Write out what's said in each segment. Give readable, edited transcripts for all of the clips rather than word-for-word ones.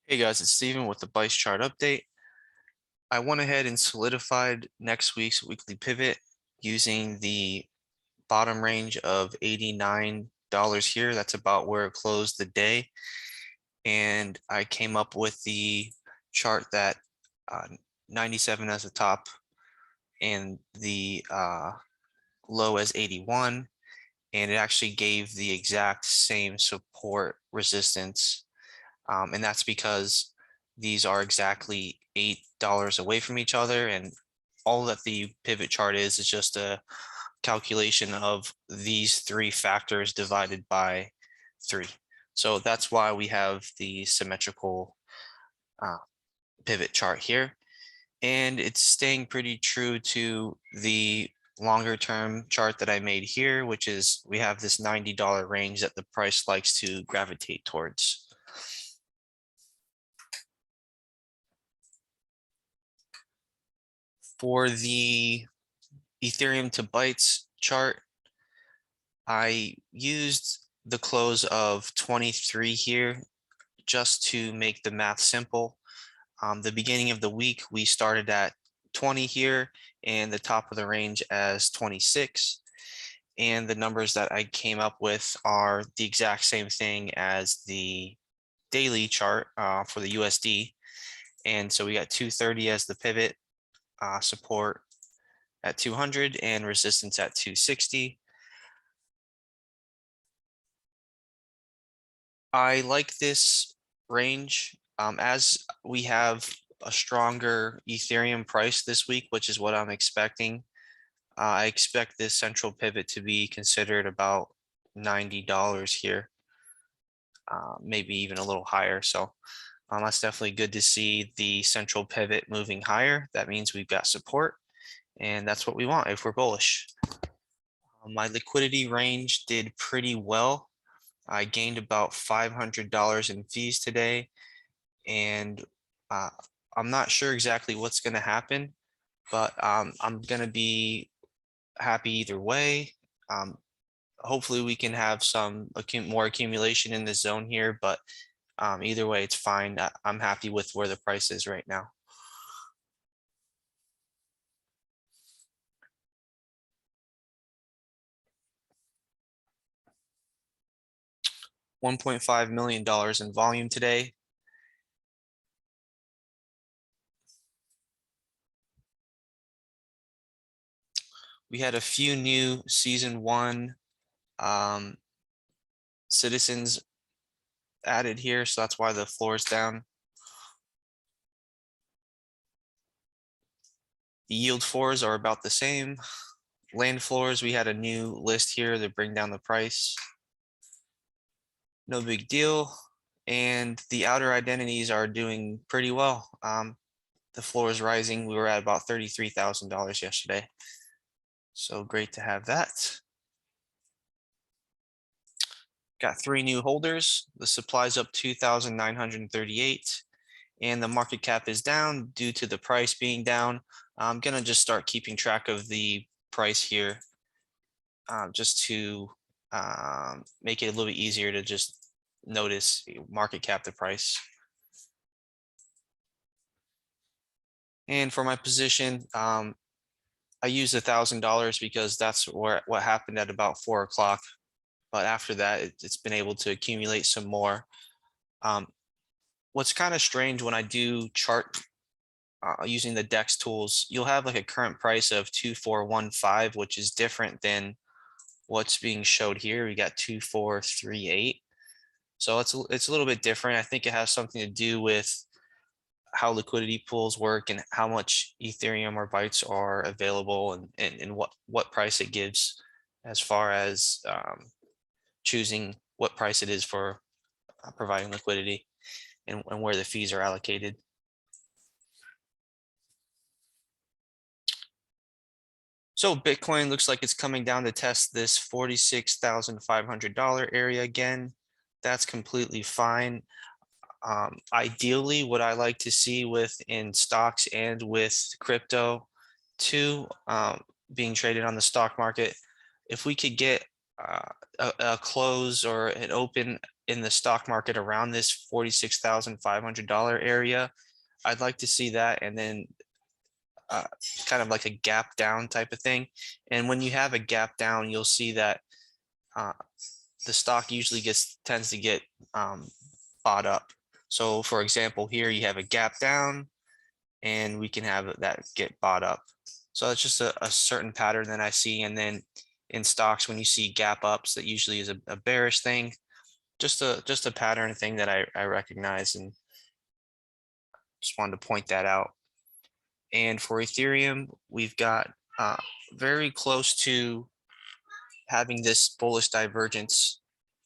Hey guys, it's Steven with the Bytes chart update. I went ahead and solidified next week's weekly pivot using the bottom range of $89 here. That's about where it closed the day. And I came up with the chart that 97 as the top and the low as 81. And it actually gave the exact same support resistance. And that's because these are exactly $8 away from each other. And all that the pivot chart is just a calculation of these three factors divided by 3. So that's why we have the symmetrical uh, pivot chart here. And it's staying pretty true to the longer term chart that I made here, which is we have this $90 range that the price likes to gravitate towards. For the Ethereum to Bytes chart, I used the close of 23 here just to make the math simple. The beginning of the week, we started at 20 here and the top of the range as 26. And the numbers that I came up with are the exact same thing as the daily chart for the USD. And so we got 230 as the pivot, support at 200 and resistance at 260. I like this range as we have a stronger Ethereum price this week, which is what I'm expecting. I expect this central pivot to be considered about $90 here, maybe even a little higher. So that's definitely good to see the central pivot moving higher. That means we've got support, and that's what we want if we're bullish. My liquidity range did pretty well. I gained about $500 in fees today, and uh, I'm not sure exactly what's going to happen, but I'm going to be happy either way. Hopefully we can have some more accumulation in the zone here, but either way, it's fine. I'm happy with where the price is right now. $1.5 million in volume today. We had a few new season 1 citizens added here, so that's why the floor is down. The yield floors are about the same. Land floors, we had a new list here to bring down the price. No big deal. And the outer identities are doing pretty well. The floor is rising. We were at about $33,000 yesterday. So great to have that. Got 3 new holders. The supply's up 2,938 and the market cap is down due to the price being down. I'm gonna just start keeping track of the price here just to make it a little bit easier to just notice market cap the price. And for my position, I used $1,000 because that's what happened at about 4 o'clock. But after that, it's been able to accumulate some more. What's kind of strange when I do chart using the DEX tools, you'll have like a current price of 2415, which is different than what's being showed here. We got 2438. So it's a little bit different. I think it has something to do with how liquidity pools work and how much Ethereum or Bytes are available and what price it gives as far as choosing what price it is for providing liquidity and where the fees are allocated. So Bitcoin looks like it's coming down to test this $46,500 area again. That's completely fine. Ideally, what I like to see in stocks and with crypto too, being traded on the stock market, if we could get a close or an open in the stock market around this $46,500 area. I'd like to see that, and then uh, kind of like a gap down type of thing. And when you have a gap down, you'll see that uh, the stock usually tends to get bought up. So for example, here you have a gap down, and we can have that get bought up. So it's just a certain pattern that I see. And then in stocks, when you see gap ups, that usually is a bearish thing. Just a pattern thing that I recognize, and just wanted to point that out. And for Ethereum, we've got very close to having this bullish divergence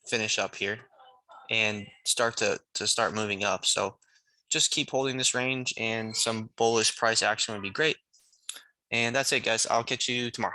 finish up here and start to start moving up. So just keep holding this range, and some bullish price action would be great. And that's it, guys. I'll catch you tomorrow.